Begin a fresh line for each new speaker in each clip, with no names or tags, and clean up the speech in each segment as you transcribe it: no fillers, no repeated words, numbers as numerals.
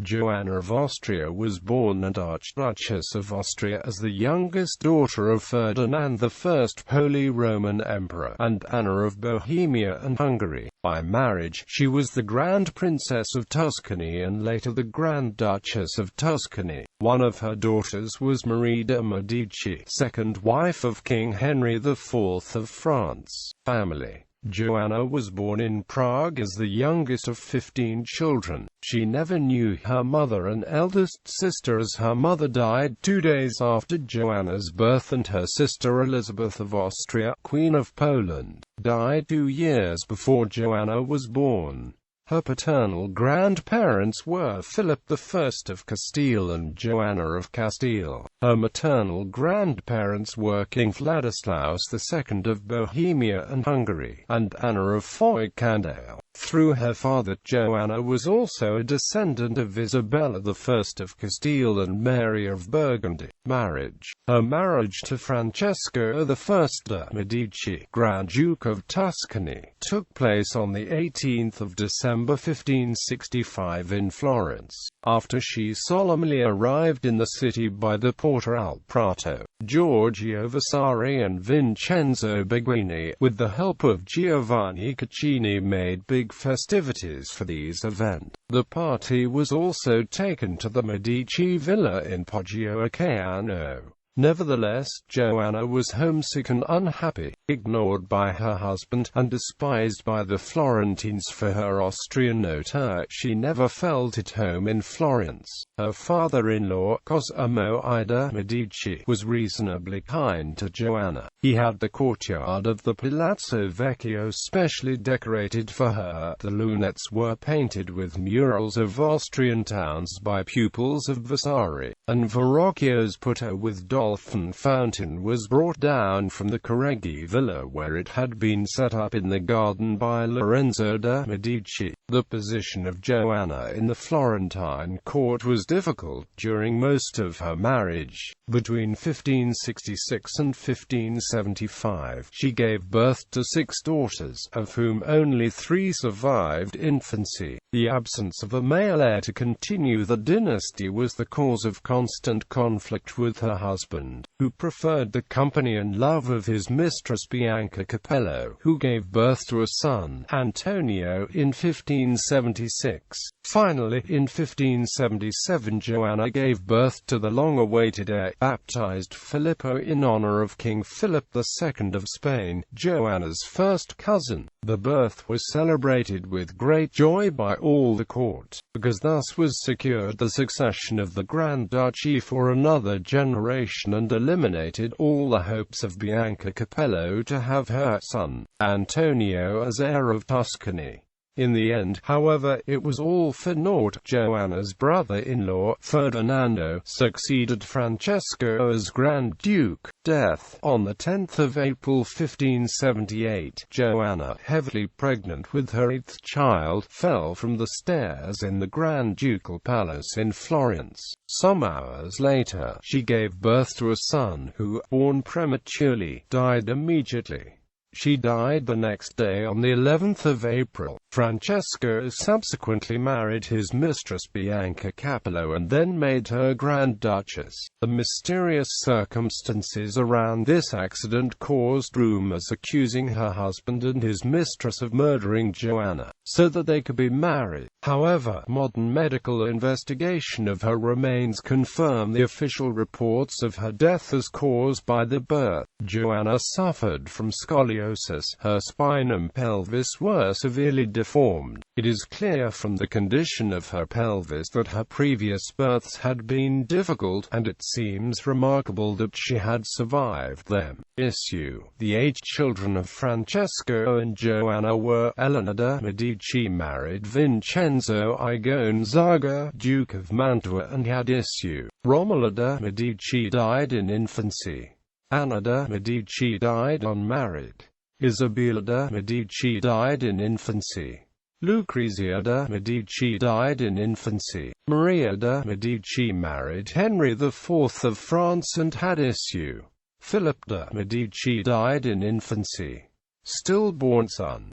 Joanna of Austria was born and Archduchess of Austria as the youngest daughter of Ferdinand I, Holy Roman Emperor, and Anna of Bohemia and Hungary. By marriage, she was the Grand Princess of Tuscany and later the Grand Duchess of Tuscany. One of her daughters was Marie de Medici, second wife of King Henry IV of France. Family. Joanna was born in Prague as the youngest of 15 children. She never knew her mother and eldest sister, as her mother died 2 days after Joanna's birth, and her sister Elizabeth of Austria, Queen of Poland, died 2 years before Joanna was born. Her paternal grandparents were Philip I of Castile and Joanna of Castile. Her maternal grandparents were King Vladislaus II of Bohemia and Hungary, and Anna of Foix-Candale. Through her father, Joanna was also a descendant of Isabella I of Castile and Mary of Burgundy. Marriage. Her marriage to Francesco I de Medici, Grand Duke of Tuscany, took place on the 18th of December 1565 in Florence. After she solemnly arrived in the city by the Porta al Prato, Giorgio Vasari and Vincenzo Beguini, with the help of Giovanni Caccini, made big festivities for these events. The party was also taken to the Medici villa in Poggio a Caiano. Nevertheless, Joanna was homesick and unhappy, ignored by her husband, and despised by the Florentines for her Austrian notor. She never felt at home in Florence. Her father-in-law, Cosimo I de Medici, was reasonably kind to Joanna. He had the courtyard of the Palazzo Vecchio specially decorated for her. The lunettes were painted with murals of Austrian towns by pupils of Vasari, and Verrocchio's Putter with Dolphin Fountain was brought down from the Careggi villa, where it had been set up in the garden by Lorenzo de Medici. The position of Joanna in the Florentine court was difficult during most of her marriage. Between 1566 and 1575, she gave birth to 6 daughters, of whom only 3 survived infancy. The absence of a male heir to continue the dynasty was the cause of constant conflict with her husband, who preferred the company and love of his mistress Bianca Capello, who gave birth to a son, Antonio, in 1576. Finally, in 1577, Joanna gave birth to the long-awaited heir, baptized Filippo in honor of King Philip II of Spain, Joanna's first cousin. The birth was celebrated with great joy by all the court, because thus was secured the succession of the Grand Duchy for another generation, and eliminated all the hopes of Bianca Capello to have her son, Antonio, as heir of Tuscany. In the end, however, it was all for naught. Joanna's brother-in-law, Ferdinando, succeeded Francesco as Grand Duke. Death. On the 10th of April 1578, Joanna, heavily pregnant with her 8th child, fell from the stairs in the Grand Ducal Palace in Florence. Some hours later, she gave birth to a son who, born prematurely, died immediately. She died the next day on the 11th of April. Francesco subsequently married his mistress Bianca Capello and then made her Grand Duchess. The mysterious circumstances around this accident caused rumors accusing her husband and his mistress of murdering Joanna, so that they could be married. However, modern medical investigation of her remains confirm the official reports of her death as caused by the birth. Joanna suffered from scoliosis. Her spine and pelvis were severely deformed. It is clear from the condition of her pelvis that her previous births had been difficult, and it seems remarkable that she had survived them. Issue. The 8 children of Francesco and Joanna were: Eleanor de Medici married Vincenzo I Gonzaga, Duke of Mantua, and had issue. Romola de Medici died in infancy. Anna de Medici died unmarried. Isabella de Medici died in infancy. Lucrezia de Medici died in infancy. Maria de Medici married Henry IV of France and had issue. Philip de Medici died in infancy. stillborn son.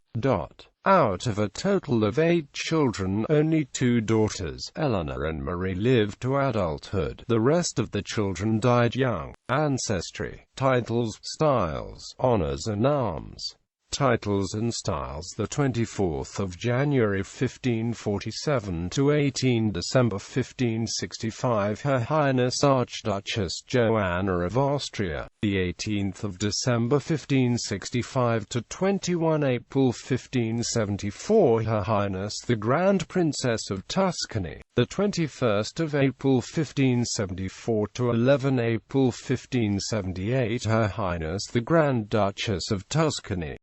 Out of a total of 8 children, only 2 daughters, Eleanor and Marie, lived to adulthood. The rest of the children died young. Ancestry, titles, styles, honors and arms. Titles and styles: the 24th of January 1547 to 18 December 1565, Her Highness Archduchess Joanna of Austria. The 18th of December 1565 to 21 April 1574, Her Highness the Grand Princess of Tuscany. The 21st of April 1574 to 11 April 1578, Her Highness the Grand Duchess of Tuscany.